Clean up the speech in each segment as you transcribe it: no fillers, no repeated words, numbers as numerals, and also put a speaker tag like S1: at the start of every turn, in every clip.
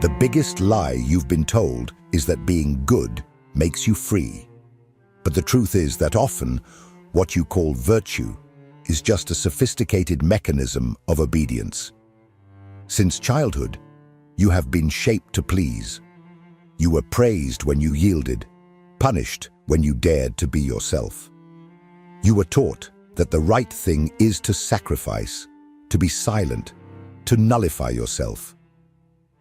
S1: The biggest lie you've been told is that being good makes you free. But the truth is that often, what you call virtue is just a sophisticated mechanism of obedience. Since childhood, you have been shaped to please. You were praised when you yielded, punished when you dared to be yourself. You were taught that the right thing is to sacrifice, to be silent, to nullify yourself.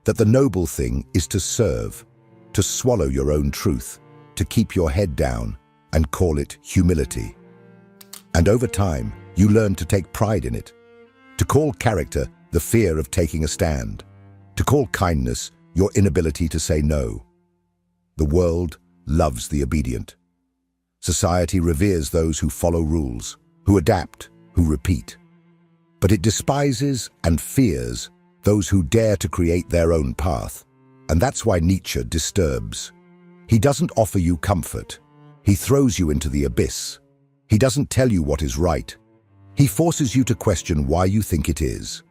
S1: That the noble thing is to serve, to swallow your own truth, to keep your head down and call it humility. And over time, you learn to take pride in it, to call character the fear of taking a stand, to call kindness your inability to say no. The world loves the obedient. Society reveres those who follow rules, who adapt, who repeat. But it despises and fears those who dare to create their own path. And that's why Nietzsche disturbs. He doesn't offer you comfort. He throws you into the abyss. He doesn't tell you what is right. He forces you to question why you think it is.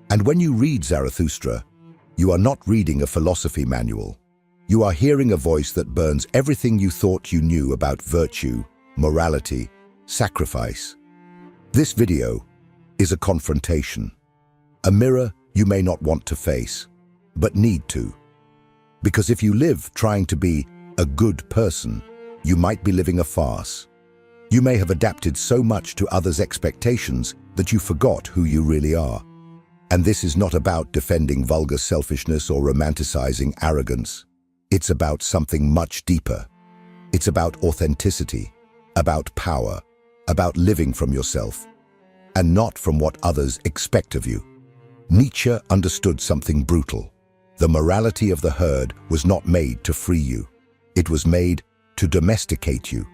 S1: And when you read Zarathustra, you are not reading a philosophy manual. You are hearing a voice that burns everything you thought you knew about virtue, morality, sacrifice. This video is a confrontation, a mirror you may not want to face, but need to. Because if you live trying to be a good person, you might be living a farce. You may have adapted so much to others' expectations that you forgot who you really are. And this is not about defending vulgar selfishness or romanticizing arrogance. It's about something much deeper. It's about authenticity, about power, about living from yourself, and not from what others expect of you. Nietzsche understood something brutal. The morality of the herd was not made to free you. It was made to domesticate you.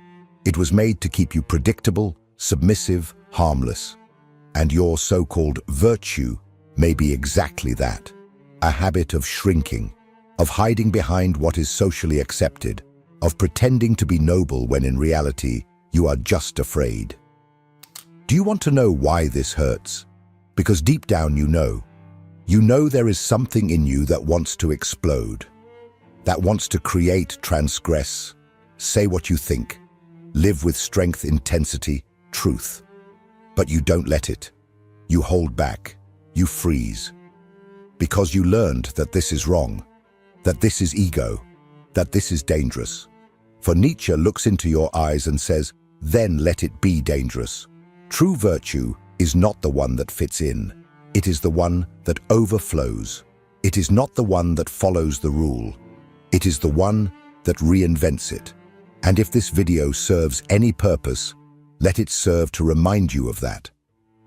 S1: It was made to keep you predictable, submissive, harmless. And your so-called virtue may be exactly that, a habit of shrinking, of hiding behind what is socially accepted, of pretending to be noble when in reality you are just afraid. Do you want to know why this hurts? Because deep down you know there is something in you that wants to explode, that wants to create, transgress, say what you think, live with strength, intensity, truth. But you don't let it. You hold back. You freeze. Because you learned that this is wrong, that this is ego, that this is dangerous. For Nietzsche looks into your eyes and says, then let it be dangerous. True virtue is not the one that fits in. It is the one that overflows. It is not the one that follows the rule. It is the one that reinvents it. And if this video serves any purpose, let it serve to remind you of that.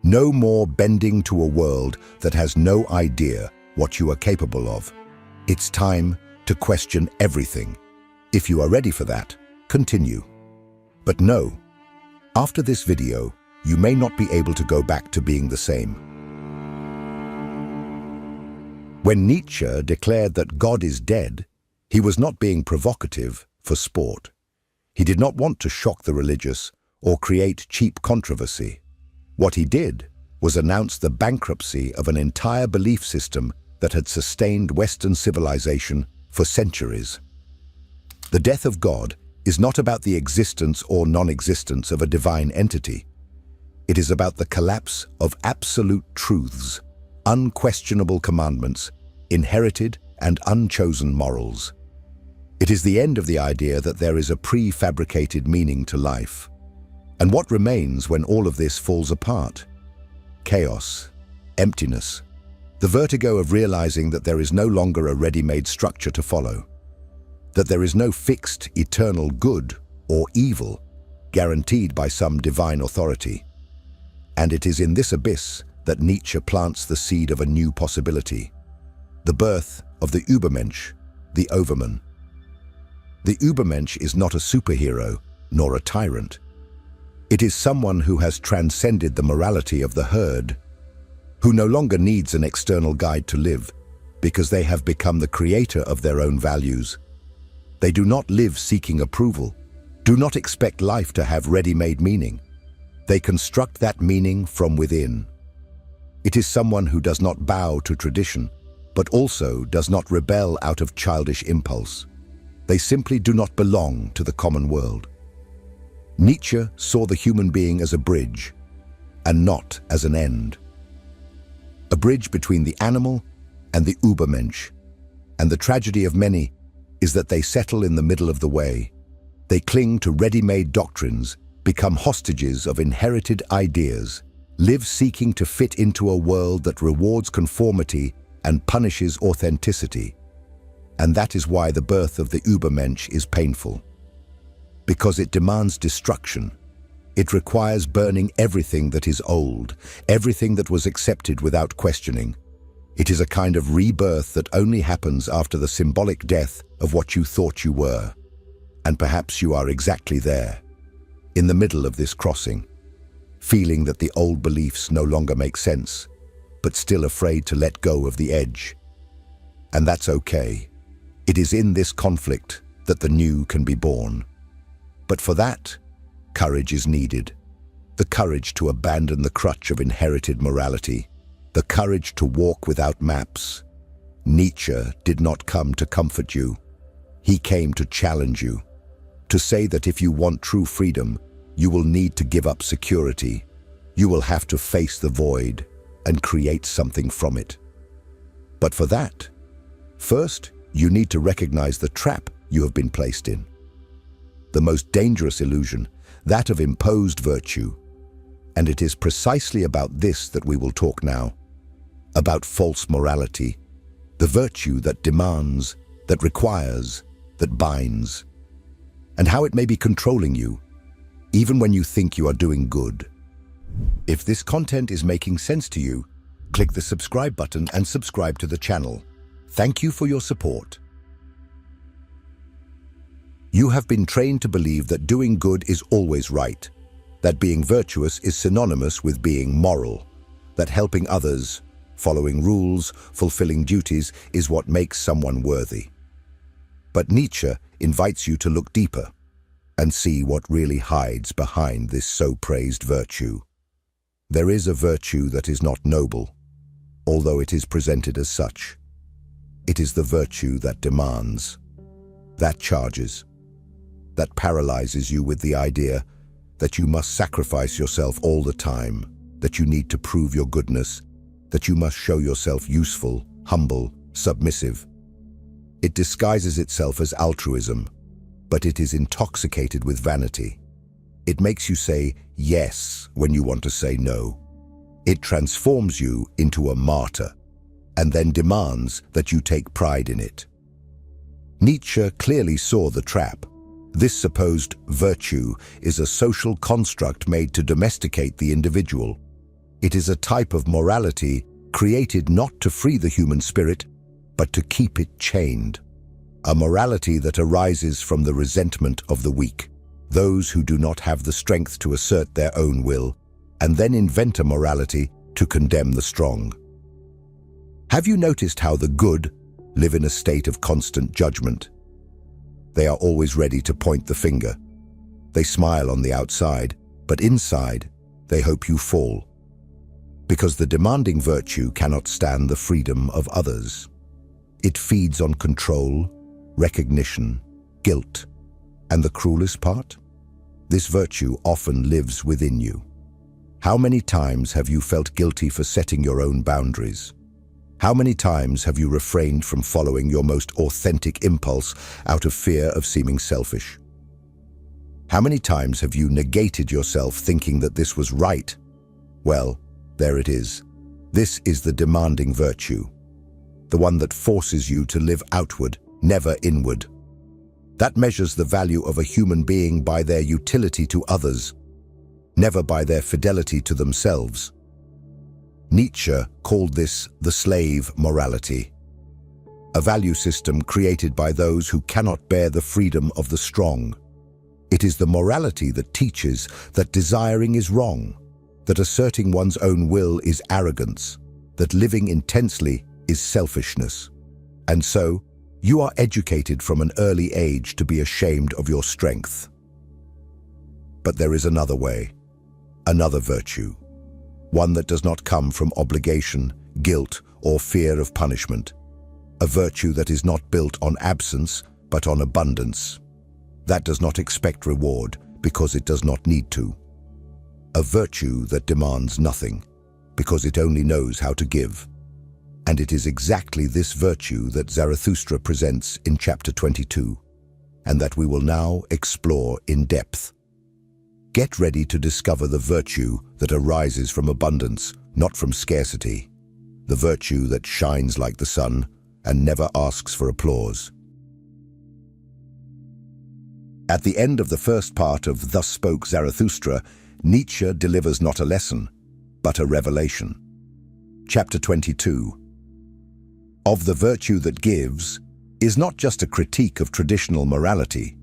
S1: No more bending to a world that has no idea what you are capable of. It's time to question everything. If you are ready for that, continue. But no, after this video, you may not be able to go back to being the same. When Nietzsche declared that God is dead, he was not being provocative for sport. He did not want to shock the religious or create cheap controversy. What he did was announce the bankruptcy of an entire belief system that had sustained Western civilization for centuries. The death of God is not about the existence or non-existence of a divine entity. It is about the collapse of absolute truths, unquestionable commandments, inherited and unchosen morals. It is the end of the idea that there is a prefabricated meaning to life. And what remains when all of this falls apart? Chaos, emptiness, the vertigo of realizing that there is no longer a ready-made structure to follow, that there is no fixed, eternal good or evil guaranteed by some divine authority. And it is in this abyss that Nietzsche plants the seed of a new possibility, the birth of the Übermensch, the overman. The Übermensch is not a superhero nor a tyrant. It is someone who has transcended the morality of the herd, who no longer needs an external guide to live because they have become the creator of their own values. They do not live seeking approval, do not expect life to have ready-made meaning. They construct that meaning from within. It is someone who does not bow to tradition, but also does not rebel out of childish impulse. They simply do not belong to the common world. Nietzsche saw the human being as a bridge, and not as an end. A bridge between the animal and the Übermensch. And the tragedy of many is that they settle in the middle of the way. They cling to ready-made doctrines, become hostages of inherited ideas, live seeking to fit into a world that rewards conformity and punishes authenticity. And that is why the birth of the Übermensch is painful. Because it demands destruction. It requires burning everything that is old, everything that was accepted without questioning. It is a kind of rebirth that only happens after the symbolic death of what you thought you were. And perhaps you are exactly there, in the middle of this crossing, feeling that the old beliefs no longer make sense, but still afraid to let go of the edge. And that's okay. It is in this conflict that the new can be born. But for that, courage is needed. The courage to abandon the crutch of inherited morality. The courage to walk without maps. Nietzsche did not come to comfort you. He came to challenge you. To say that if you want true freedom, you will need to give up security. You will have to face the void and create something from it. But for that, first, you need to recognize the trap you have been placed in. The most dangerous illusion, that of imposed virtue. And it is precisely about this that we will talk now. About false morality, the virtue that demands, that requires, that binds, and how it may be controlling you, even when you think you are doing good. If this content is making sense to you, click the subscribe button and subscribe to the channel. Thank you for your support. You have been trained to believe that doing good is always right, that being virtuous is synonymous with being moral, that helping others, following rules, fulfilling duties is what makes someone worthy. But Nietzsche invites you to look deeper and see what really hides behind this so-praised virtue. There is a virtue that is not noble, although it is presented as such. It is the virtue that demands, that charges, that paralyzes you with the idea that you must sacrifice yourself all the time, that you need to prove your goodness, that you must show yourself useful, humble, submissive. It disguises itself as altruism, but it is intoxicated with vanity. It makes you say yes when you want to say no. It transforms you into a martyr, and then demands that you take pride in it. Nietzsche clearly saw the trap. This supposed virtue is a social construct made to domesticate the individual. It is a type of morality created not to free the human spirit, but to keep it chained. A morality that arises from the resentment of the weak, those who do not have the strength to assert their own will, and then invent a morality to condemn the strong. Have you noticed how the good live in a state of constant judgment? They are always ready to point the finger. They smile on the outside, but inside, they hope you fall. Because the demanding virtue cannot stand the freedom of others. It feeds on control, recognition, guilt, and the cruelest part? This virtue often lives within you. How many times have you felt guilty for setting your own boundaries? How many times have you refrained from following your most authentic impulse out of fear of seeming selfish? How many times have you negated yourself thinking that this was right? Well, there it is. This is the demanding virtue, the one that forces you to live outward, never inward. That measures the value of a human being by their utility to others, never by their fidelity to themselves. Nietzsche called this the slave morality, a value system created by those who cannot bear the freedom of the strong. It is the morality that teaches that desiring is wrong, that asserting one's own will is arrogance, that living intensely is selfishness. And so, you are educated from an early age to be ashamed of your strength. But there is another way, another virtue, one that does not come from obligation, guilt, or fear of punishment. a virtue that is not built on absence, but on abundance. That does not expect reward because it does not need to. A virtue that demands nothing because it only knows how to give. And it is exactly this virtue that Zarathustra presents in chapter 22, and that we will now explore in depth. Get ready to discover the virtue that arises from abundance, not from scarcity. The virtue that shines like the sun and never asks for applause. At the end of the first part of Thus Spoke Zarathustra, Nietzsche delivers not a lesson, but a revelation. Chapter 22. Of the virtue that gives is not just a critique of traditional morality.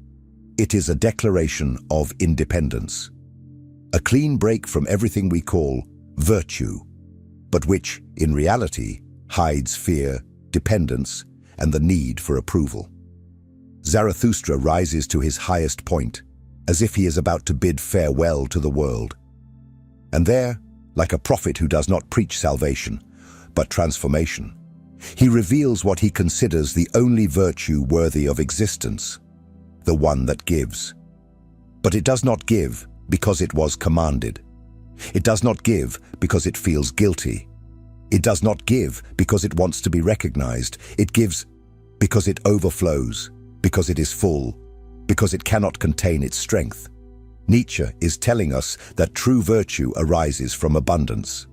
S1: It is a declaration of independence. A clean break from everything we call virtue, but which, in reality, hides fear, dependence, and the need for approval. Zarathustra rises to his highest point, as if he is about to bid farewell to the world. And there, like a prophet who does not preach salvation, but transformation, he reveals what he considers the only virtue worthy of existence, the one that gives. But it does not give because it was commanded. It does not give because it feels guilty. It does not give because it wants to be recognized. It gives because it overflows, because it is full, because it cannot contain its strength. Nietzsche is telling us that true virtue arises from abundance.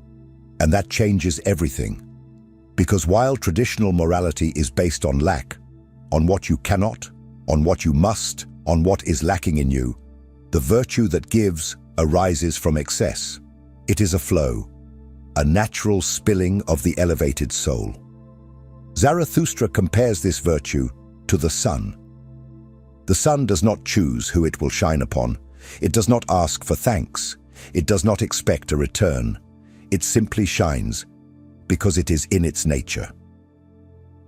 S1: And that changes everything. Because while traditional morality is based on lack, on what you cannot, on what you must, on what is lacking in you, the virtue that gives arises from excess. It is a flow, a natural spilling of the elevated soul. Zarathustra compares this virtue to the sun. The sun does not choose who it will shine upon. It does not ask for thanks. It does not expect a return. It simply shines because it is in its nature.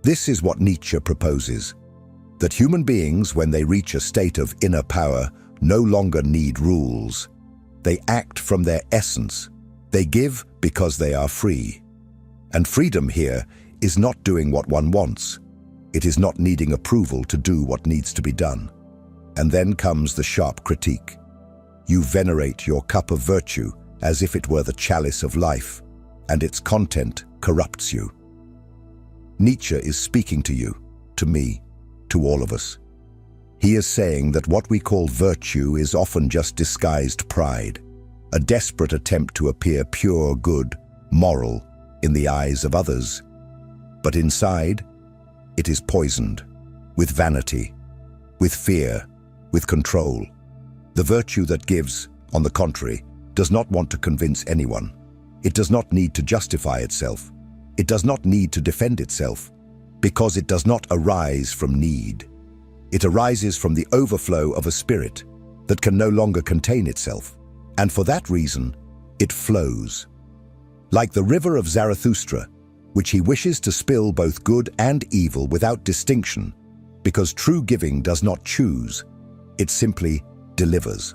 S1: This is what Nietzsche proposes, that human beings, when they reach a state of inner power, no longer need rules. They act from their essence. They give because they are free. And freedom here is not doing what one wants. It is not needing approval to do what needs to be done. And then comes the sharp critique. You venerate your cup of virtue as if it were the chalice of life, and its content corrupts you. Nietzsche is speaking to you, to me, to all of us. He is saying that what we call virtue is often just disguised pride, a desperate attempt to appear pure, good, moral in the eyes of others. But inside, it is poisoned with vanity, with fear, with control. The virtue that gives, on the contrary, does not want to convince anyone. It does not need to justify itself. It does not need to defend itself, because it does not arise from need. It arises from the overflow of a spirit that can no longer contain itself, and for that reason, it flows. Like the river of Zarathustra, which he wishes to spill both good and evil without distinction, because true giving does not choose, it simply delivers.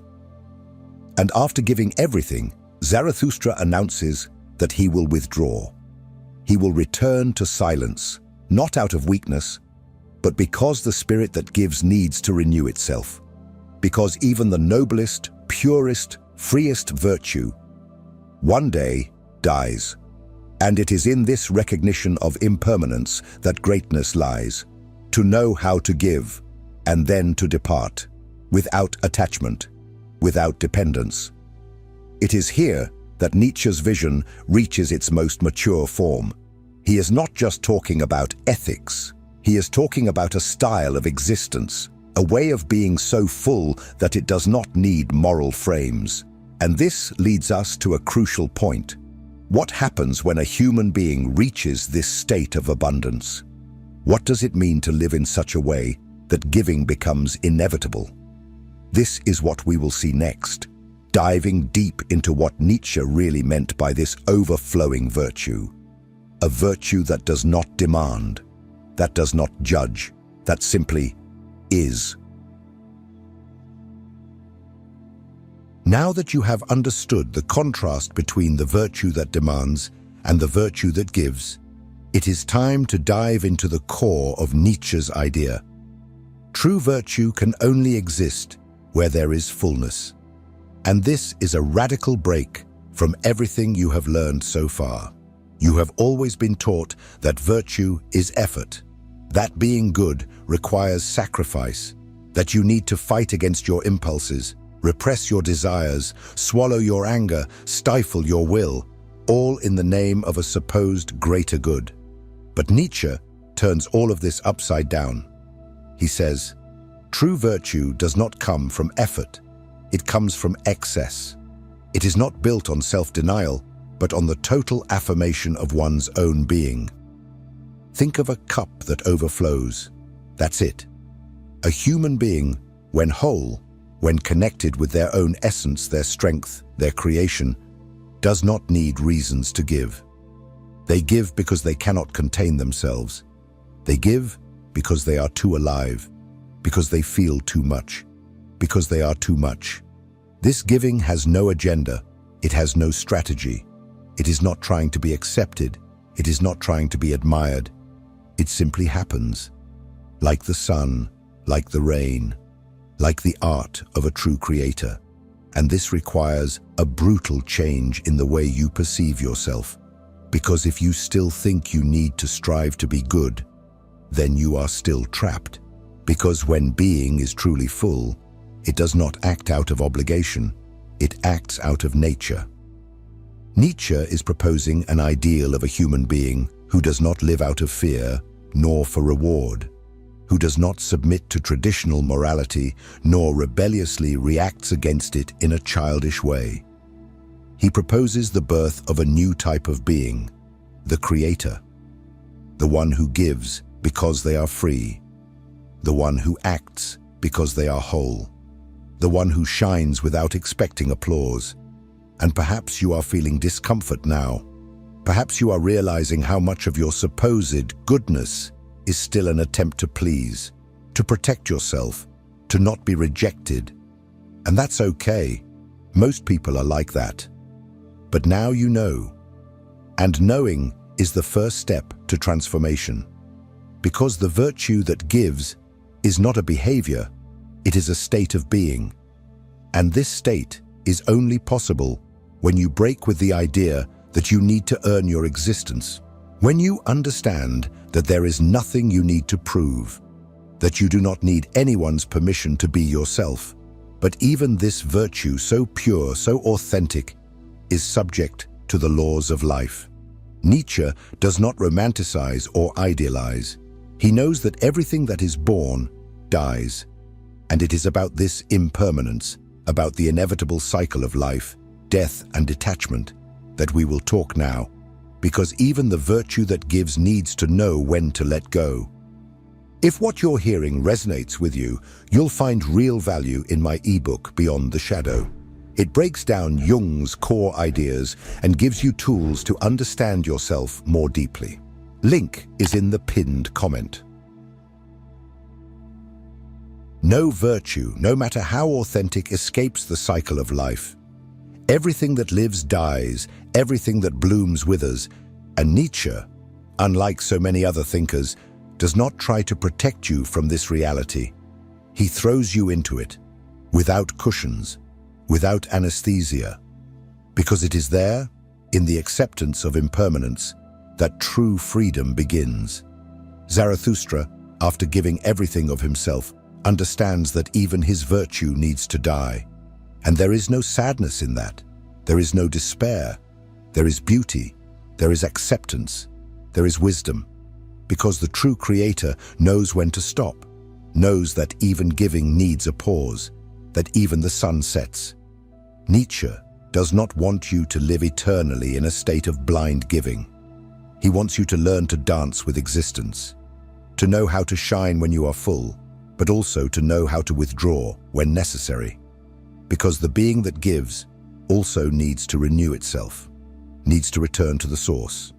S1: And after giving everything, Zarathustra announces that he will withdraw. He will return to silence, not out of weakness, but because the spirit that gives needs to renew itself. Because even the noblest, purest, freest virtue one day dies. And it is in this recognition of impermanence that greatness lies, to know how to give and then to depart, without attachment, without dependence. It is here that Nietzsche's vision reaches its most mature form. He is not just talking about ethics. He is talking about a style of existence, a way of being so full that it does not need moral frames. And this leads us to a crucial point. What happens when a human being reaches this state of abundance? What does it mean to live in such a way that giving becomes inevitable? This is what we will see next, diving deep into what Nietzsche really meant by this overflowing virtue. A virtue that does not demand, that does not judge, that simply is. Now that you have understood the contrast between the virtue that demands and the virtue that gives, It is time to dive into the core of Nietzsche's idea. True virtue can only exist where there is fullness. And this is a radical break from everything you have learned so far. You have always been taught that virtue is effort, that being good requires sacrifice, that you need to fight against your impulses, repress your desires, swallow your anger, stifle your will, all in the name of a supposed greater good. But Nietzsche turns all of this upside down. He says, true virtue does not come from effort, it comes from excess. It is not built on self-denial, but on the total affirmation of one's own being. Think of a cup that overflows. That's it. A human being, when whole, when connected with their own essence, their strength, their creation, does not need reasons to give. They give because they cannot contain themselves. They give because they are too alive, because they feel too much, because they are too much. This giving has no agenda. It has no strategy. It is not trying to be accepted. It is not trying to be admired. It simply happens. Like the sun, like the rain, like the art of a true creator. And this requires a brutal change in the way you perceive yourself. Because if you still think you need to strive to be good, then you are still trapped. Because when being is truly full, it does not act out of obligation, it acts out of nature. Nietzsche is proposing an ideal of a human being who does not live out of fear, nor for reward, who does not submit to traditional morality, nor rebelliously reacts against it in a childish way. He proposes the birth of a new type of being, the creator, the one who gives because they are free, the one who acts because they are whole, the one who shines without expecting applause. And perhaps you are feeling discomfort now. Perhaps you are realizing how much of your supposed goodness is still an attempt to please, to protect yourself, to not be rejected. And that's okay. Most people are like that. But now you know. And knowing is the first step to transformation. Because the virtue that gives is not a behavior, it is a state of being. And this state is only possible when you break with the idea that you need to earn your existence. When you understand that there is nothing you need to prove, that you do not need anyone's permission to be yourself, but even this virtue so pure, so authentic, is subject to the laws of life. Nietzsche does not romanticize or idealize. He knows that everything that is born dies. And it is about this impermanence, about the inevitable cycle of life, death and detachment, that we will talk now, because even the virtue that gives needs to know when to let go. If what you're hearing resonates with you, you'll find real value in my ebook, Beyond the Shadow. It breaks down Jung's core ideas and gives you tools to understand yourself more deeply. Link is in the pinned comment. No virtue, no matter how authentic, escapes the cycle of life. Everything that lives dies, everything that blooms withers, and Nietzsche, unlike so many other thinkers, does not try to protect you from this reality. He throws you into it, without cushions, without anesthesia, because it is there, in the acceptance of impermanence, that true freedom begins. Zarathustra, after giving everything of himself, understands that even his virtue needs to die. And there is no sadness in that. There is no despair. There is beauty. There is acceptance. There is wisdom. Because the true creator knows when to stop, knows that even giving needs a pause, that even the sun sets. Nietzsche does not want you to live eternally in a state of blind giving. He wants you to learn to dance with existence, to know how to shine when you are full, but also to know how to withdraw when necessary. Because the being that gives also needs to renew itself, needs to return to the source,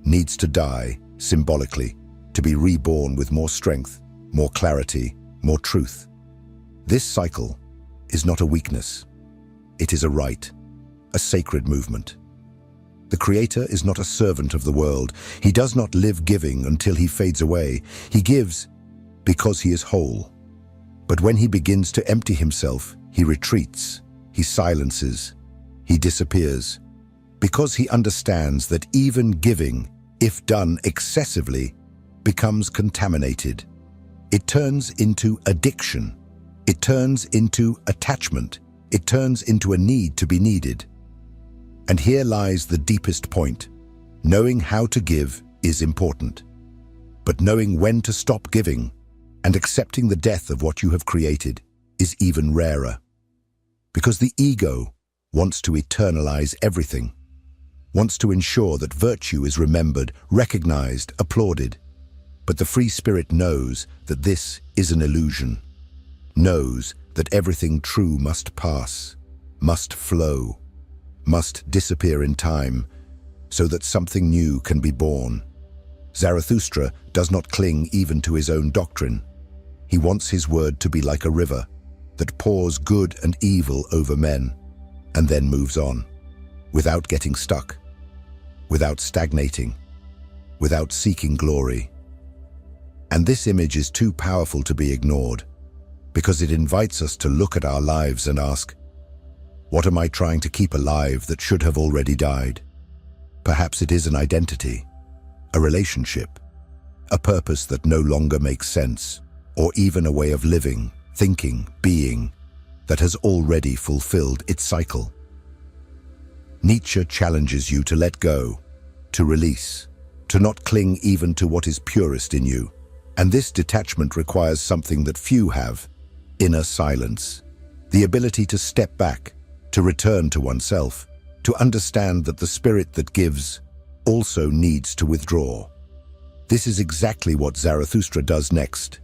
S1: needs to die, symbolically, to be reborn with more strength, more clarity, more truth. This cycle is not a weakness. It is a right, a sacred movement. The Creator is not a servant of the world. He does not live giving until he fades away. He gives because he is whole. But when he begins to empty himself, he retreats, he silences, he disappears, because he understands that even giving, if done excessively, becomes contaminated. It turns into addiction. It turns into attachment. It turns into a need to be needed. And here lies the deepest point. Knowing how to give is important. But knowing when to stop giving and accepting the death of what you have created is even rarer. Because the ego wants to eternalize everything, wants to ensure that virtue is remembered, recognized, applauded. But the free spirit knows that this is an illusion, knows that everything true must pass, must flow, must disappear in time, so that something new can be born. Zarathustra does not cling even to his own doctrine. He wants his word to be like a river that pours good and evil over men and then moves on, without getting stuck, without stagnating, without seeking glory. And this image is too powerful to be ignored, because it invites us to look at our lives and ask, what am I trying to keep alive that should have already died? Perhaps it is an identity, a relationship, a purpose that no longer makes sense, or even a way of living, thinking, being, that has already fulfilled its cycle. Nietzsche challenges you to let go, to release, to not cling even to what is purest in you. And this detachment requires something that few have: inner silence, the ability to step back, to return to oneself, to understand that the spirit that gives also needs to withdraw. This is exactly what Zarathustra does next.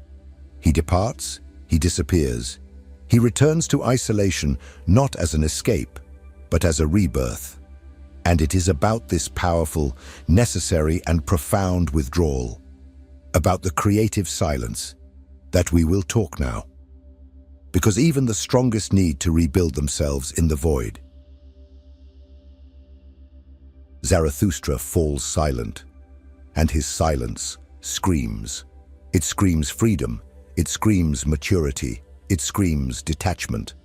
S1: He departs, he disappears. He returns to isolation not as an escape, but as a rebirth. And it is about this powerful, necessary, and profound withdrawal, about the creative silence, that we will talk now. Because even the strongest need to rebuild themselves in the void. Zarathustra falls silent, and his silence screams. It screams freedom, it screams maturity, it screams detachment.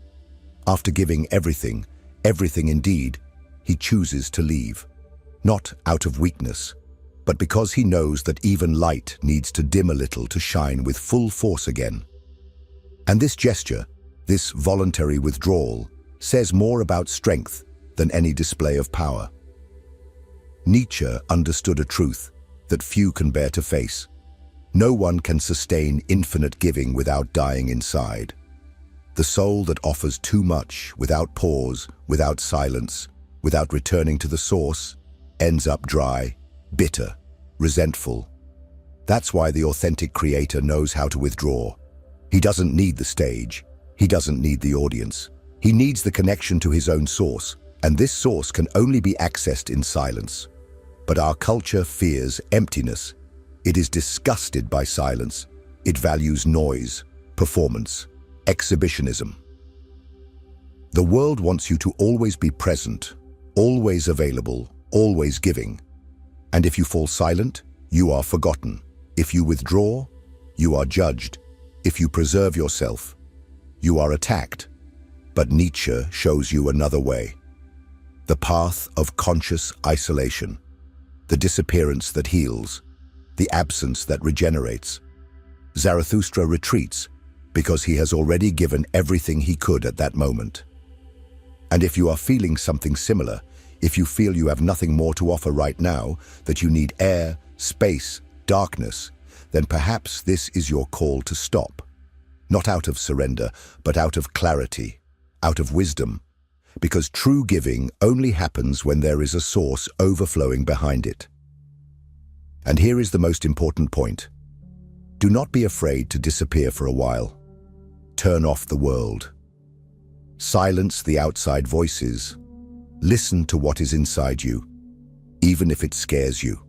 S1: After giving everything, everything indeed, he chooses to leave, not out of weakness, but because he knows that even light needs to dim a little to shine with full force again. And this gesture, this voluntary withdrawal, says more about strength than any display of power. Nietzsche understood a truth that few can bear to face. No one can sustain infinite giving without dying inside. The soul that offers too much without pause, without silence, without returning to the source, ends up dry, bitter, resentful. That's why the authentic creator knows how to withdraw. He doesn't need the stage. He doesn't need the audience. He needs the connection to his own source, and this source can only be accessed in silence. But our culture fears emptiness. It is disgusted by silence. It values noise, performance, exhibitionism. The world wants you to always be present, always available, always giving. And if you fall silent, you are forgotten. If you withdraw, you are judged. If you preserve yourself, you are attacked. But Nietzsche shows you another way. The path of conscious isolation, the disappearance that heals, the absence that regenerates. Zarathustra retreats because he has already given everything he could at that moment. And if you are feeling something similar, if you feel you have nothing more to offer right now, that you need air, space, darkness, then perhaps this is your call to stop. Not out of surrender, but out of clarity, out of wisdom. Because true giving only happens when there is a source overflowing behind it. And here is the most important point. Do not be afraid to disappear for a while. Turn off the world. Silence the outside voices. Listen to what is inside you, even if it scares you.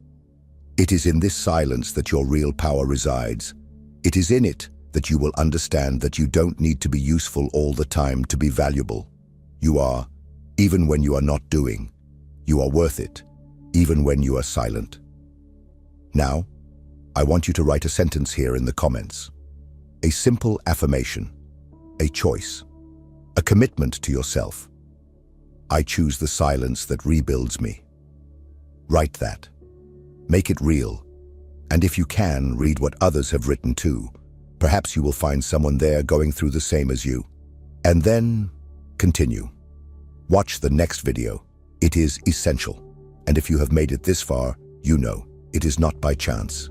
S1: It is in this silence that your real power resides. It is in it that you will understand that you don't need to be useful all the time to be valuable. You are, even when you are not doing. You are worth it. even when you are silent. Now, I want you to write a sentence here in the comments. A simple affirmation, a choice, a commitment to yourself. I choose the silence that rebuilds me. Write that. Make it real. And if you can, read what others have written too. Perhaps you will find someone there going through the same as you. And then, continue. Watch the next video. It is essential. And if you have made it this far, you know, it is not by chance.